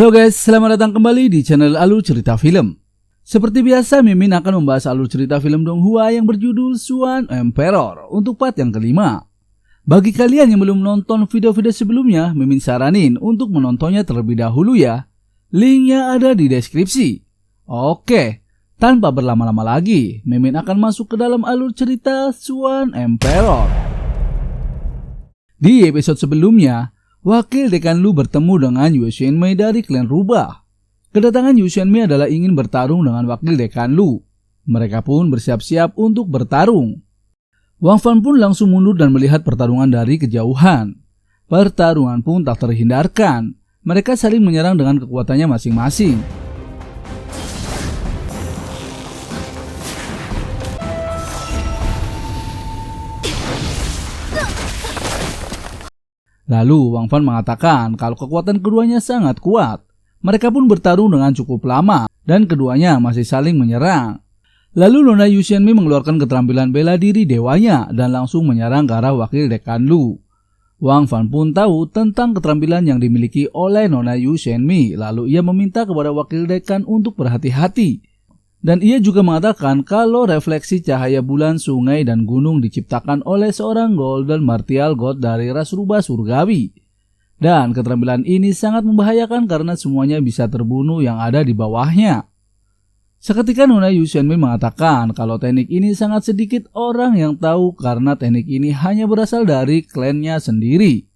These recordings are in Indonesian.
Halo guys, selamat datang kembali di channel Alur Cerita Film. Seperti biasa, Mimin akan membahas alur cerita film Donghua yang berjudul Swan Emperor untuk part yang kelima. Bagi kalian yang belum nonton video-video sebelumnya, Mimin saranin untuk menontonnya terlebih dahulu ya. Linknya ada di deskripsi. Oke, tanpa berlama-lama lagi, Mimin akan masuk ke dalam alur cerita Swan Emperor. Di episode sebelumnya, Wakil Dekan Lu bertemu dengan Yu Xuanmei dari klan Rubah. Kedatangan Yu Xuanmei adalah ingin bertarung dengan Wakil Dekan Lu. Mereka pun bersiap-siap untuk bertarung. Wang Fan pun langsung mundur dan melihat pertarungan dari kejauhan. Pertarungan pun tak terhindarkan. Mereka saling menyerang dengan kekuatannya masing-masing. Lalu Wang Fan mengatakan kalau kekuatan keduanya sangat kuat. Mereka pun bertarung dengan cukup lama dan keduanya masih saling menyerang. Lalu Nona Yu Xuanmei mengeluarkan keterampilan bela diri dewanya dan langsung menyerang ke arah Wakil Dekan Lu. Wang Fan pun tahu tentang keterampilan yang dimiliki oleh Nona Yu Xuanmei, lalu ia meminta kepada Wakil Dekan untuk berhati-hati. Dan ia juga mengatakan kalau refleksi cahaya bulan, sungai, dan gunung diciptakan oleh seorang Golden Martial God dari ras rubah surgawi. Dan keterampilan ini sangat membahayakan karena semuanya bisa terbunuh yang ada di bawahnya. Seketika Nona Yu Xuanmei mengatakan kalau teknik ini sangat sedikit orang yang tahu karena teknik ini hanya berasal dari klannya sendiri.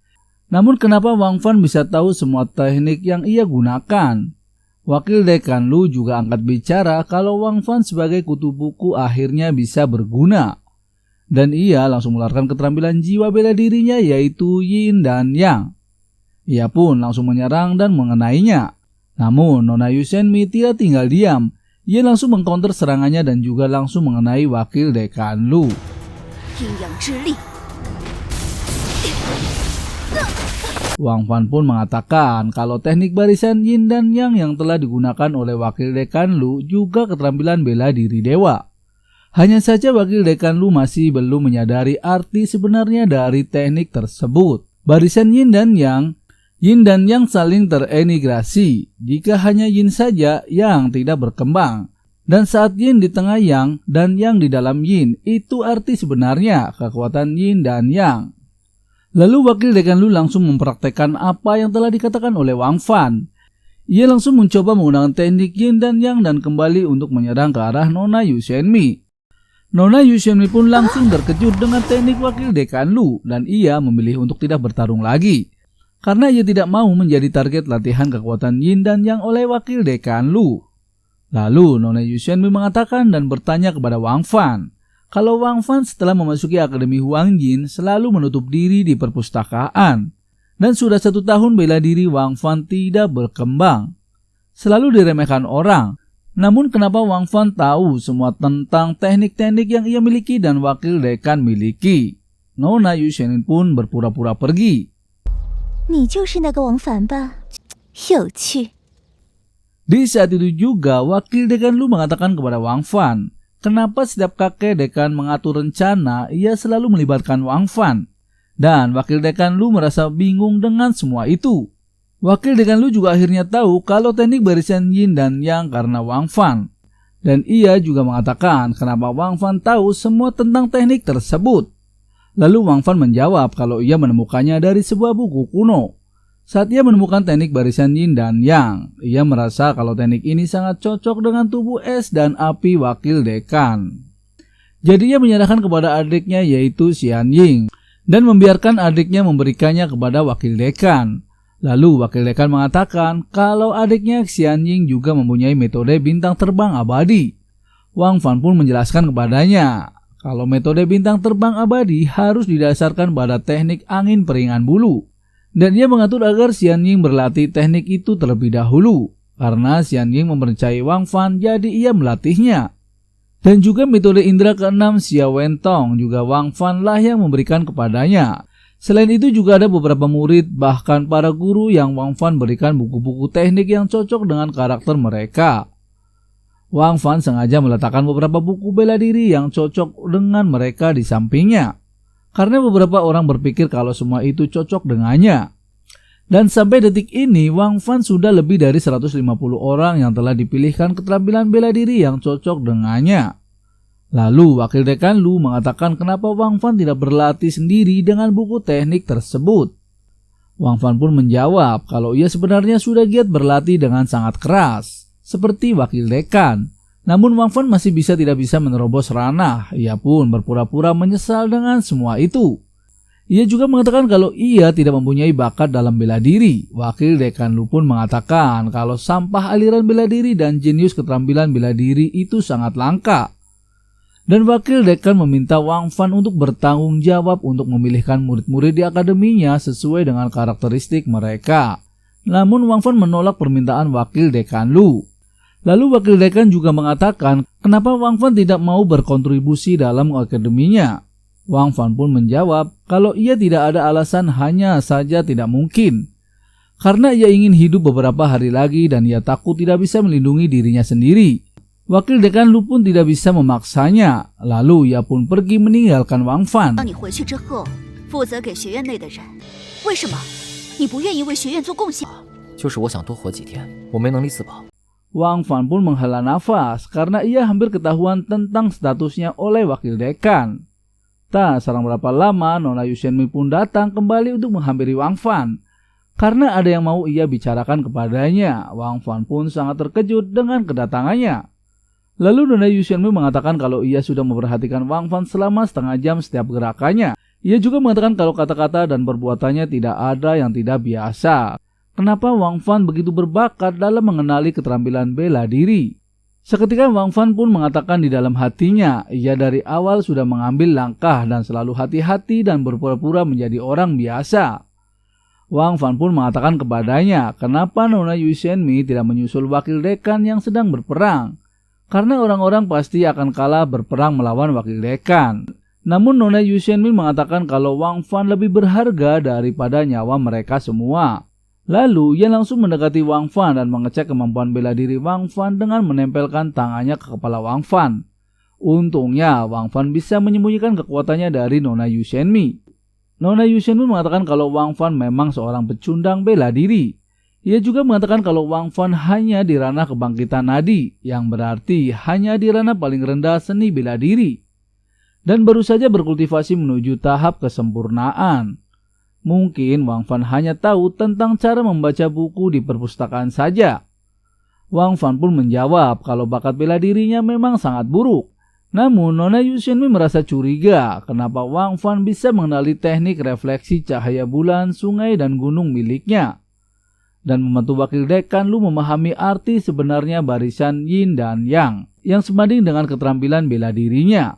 Namun kenapa Wang Fan bisa tahu semua teknik yang ia gunakan? Wakil Dekan Lu juga angkat bicara kalau Wang Fan sebagai kutu buku akhirnya bisa berguna. Dan ia langsung mengeluarkan keterampilan jiwa bela dirinya yaitu Yin dan Yang. Ia pun langsung menyerang dan mengenainya. Namun Nona Yu Xuanmei tidak tinggal diam. Ia langsung mengcounter serangannya dan juga langsung mengenai Wakil Dekan Lu. Wang Fan pun mengatakan kalau teknik barisan Yin dan Yang yang telah digunakan oleh Wakil Dekan Lu juga keterampilan bela diri dewa. Hanya saja Wakil Dekan Lu masih belum menyadari arti sebenarnya dari teknik tersebut. Barisan Yin dan Yang saling terintegrasi. Jika hanya Yin saja yang tidak berkembang. Dan saat Yin di tengah Yang dan Yang di dalam Yin, itu arti sebenarnya kekuatan Yin dan Yang. Lalu Wakil Dekan Lu langsung mempraktekkan apa yang telah dikatakan oleh Wang Fan. Ia langsung mencoba menggunakan teknik Yin dan Yang dan kembali untuk menyerang ke arah Nona Yu Xuanmei. Nona Yu Xuanmei pun langsung terkejut dengan teknik Wakil Dekan Lu dan ia memilih untuk tidak bertarung lagi. Karena ia tidak mau menjadi target latihan kekuatan Yin dan Yang oleh Wakil Dekan Lu. Lalu Nona Yu Xuanmei mengatakan dan bertanya kepada Wang Fan. Kalau Wang Fan setelah memasuki Akademi Huang Jin selalu menutup diri di perpustakaan. Dan sudah 1 tahun bela diri Wang Fan tidak berkembang. Selalu diremehkan orang. Namun kenapa Wang Fan tahu semua tentang teknik-teknik yang ia miliki dan Wakil Dekan miliki? Nona Yu Xuanmei pun berpura-pura pergi. Di saat itu juga Wakil Dekan Lu mengatakan kepada Wang Fan. Kenapa setiap kakek dekan mengatur rencana, ia selalu melibatkan Wang Fan? Dan Wakil Dekan Lu merasa bingung dengan semua itu. Wakil Dekan Lu juga akhirnya tahu kalau teknik barisan Yin dan Yang karena Wang Fan. Dan ia juga mengatakan kenapa Wang Fan tahu semua tentang teknik tersebut. Lalu Wang Fan menjawab kalau ia menemukannya dari sebuah buku kuno. Saat ia menemukan teknik barisan Yin dan Yang, ia merasa kalau teknik ini sangat cocok dengan tubuh es dan api Wakil Dekan. Jadi ia menyerahkan kepada adiknya yaitu Xian Ying dan membiarkan adiknya memberikannya kepada Wakil Dekan. Lalu Wakil Dekan mengatakan kalau adiknya Xian Ying juga mempunyai metode bintang terbang abadi. Wang Fan pun menjelaskan kepadanya kalau metode bintang terbang abadi harus didasarkan pada teknik angin peringan bulu. Dan ia mengatur agar Xian Ying berlatih teknik itu terlebih dahulu. Karena Xian Ying mempercayai Wang Fan jadi ia melatihnya. Dan juga metode indera ke-6 Xia Wentong juga Wang Fan lah yang memberikan kepadanya. Selain itu juga ada beberapa murid bahkan para guru yang Wang Fan berikan buku-buku teknik yang cocok dengan karakter mereka. Wang Fan sengaja meletakkan beberapa buku bela diri yang cocok dengan mereka di sampingnya. Karena beberapa orang berpikir kalau semua itu cocok dengannya. Dan sampai detik ini, Wang Fan sudah lebih dari 150 orang yang telah dipilihkan keterampilan bela diri yang cocok dengannya. Lalu, Wakil Dekan Lu mengatakan kenapa Wang Fan tidak berlatih sendiri dengan buku teknik tersebut. Wang Fan pun menjawab kalau ia sebenarnya sudah giat berlatih dengan sangat keras, seperti Wakil Dekan. Namun Wang Fan masih tidak bisa menerobos ranah. Ia pun berpura-pura menyesal dengan semua itu. Ia juga mengatakan kalau ia tidak mempunyai bakat dalam bela diri. Wakil Dekan Lu pun mengatakan kalau sampah aliran bela diri dan jenius keterampilan bela diri itu sangat langka. Dan Wakil Dekan meminta Wang Fan untuk bertanggung jawab untuk memilihkan murid-murid di akademinya sesuai dengan karakteristik mereka. Namun Wang Fan menolak permintaan Wakil Dekan Lu. Lalu Wakil Dekan juga mengatakan kenapa Wang Fan tidak mau berkontribusi dalam akademinya. Wang Fan pun menjawab kalau ia tidak ada alasan, hanya saja tidak mungkin. Karena ia ingin hidup beberapa hari lagi dan ia takut tidak bisa melindungi dirinya sendiri. Wakil Dekan Lu pun tidak bisa memaksanya. Lalu ia pun pergi meninggalkan Wang Fan. Wang Fan pun menghela nafas karena ia hampir ketahuan tentang statusnya oleh Wakil Dekan. Tak serang berapa lama, Nona Yu Shenmei pun datang kembali untuk menghampiri Wang Fan. Karena ada yang mau ia bicarakan kepadanya, Wang Fan pun sangat terkejut dengan kedatangannya. Lalu Nona Yu Shenmei mengatakan kalau ia sudah memperhatikan Wang Fan selama setengah jam setiap gerakannya. Ia juga mengatakan kalau kata-kata dan perbuatannya tidak ada yang tidak biasa. Kenapa Wang Fan begitu berbakat dalam mengenali keterampilan bela diri? Seketika Wang Fan pun mengatakan di dalam hatinya, ia dari awal sudah mengambil langkah dan selalu hati-hati dan berpura-pura menjadi orang biasa. Wang Fan pun mengatakan kepadanya, kenapa Nona Yu Shenmei tidak menyusul Wakil Dekan yang sedang berperang? Karena orang-orang pasti akan kalah berperang melawan Wakil Dekan. Namun Nona Yu Shenmei mengatakan kalau Wang Fan lebih berharga daripada nyawa mereka semua. Lalu ia langsung mendekati Wang Fan dan mengecek kemampuan bela diri Wang Fan dengan menempelkan tangannya ke kepala Wang Fan. Untungnya Wang Fan bisa menyembunyikan kekuatannya dari Nona Yu Shenmei. Nona Yu Shenmei mengatakan kalau Wang Fan memang seorang pecundang bela diri. Ia juga mengatakan kalau Wang Fan hanya di ranah kebangkitan nadi, yang berarti hanya di ranah paling rendah seni bela diri. Dan baru saja berkultivasi menuju tahap kesempurnaan. Mungkin Wang Fan hanya tahu tentang cara membaca buku di perpustakaan saja. Wang Fan pun menjawab kalau bakat bela dirinya memang sangat buruk. Namun Nona Yu Shenmei merasa curiga kenapa Wang Fan bisa mengenali teknik refleksi cahaya bulan, sungai, dan gunung miliknya. Dan membantu Wakil Dekan Lu memahami arti sebenarnya barisan Yin dan Yang yang sebanding dengan keterampilan bela dirinya.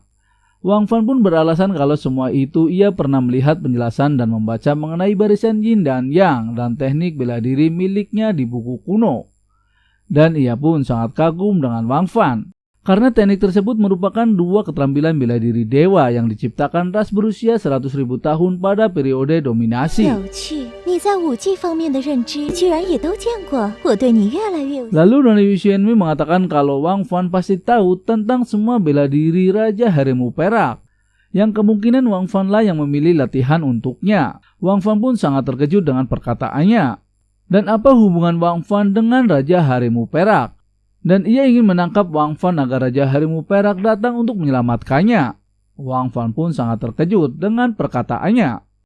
Wang Fan pun beralasan kalau semua itu ia pernah melihat penjelasan dan membaca mengenai barisan Yin dan Yang dan teknik bela diri miliknya di buku kuno. Dan ia pun sangat kagum dengan Wang Fan. Karena teknik tersebut merupakan dua keterampilan bela diri dewa yang diciptakan ras berusia 100.000 tahun pada periode dominasi. Lalu Nona Yu Shenmei mengatakan kalau Wang Fan pasti tahu tentang semua bela diri Raja Harimau Perak, yang kemungkinan Wang Fan lah yang memilih latihan untuknya. Wang Fan pun sangat terkejut dengan perkataannya. Dan apa hubungan Wang Fan dengan Raja Harimau Perak? Dan ia ingin menangkap Wang Fan agar Raja Harimau Perak datang untuk menyelamatkannya. Wang Fan pun sangat terkejut dengan perkataannya.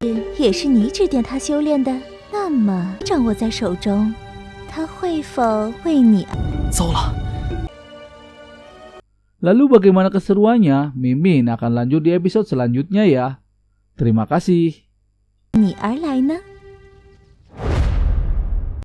Lalu bagaimana keseruannya? Mimin akan lanjut di episode selanjutnya ya. Terima kasih.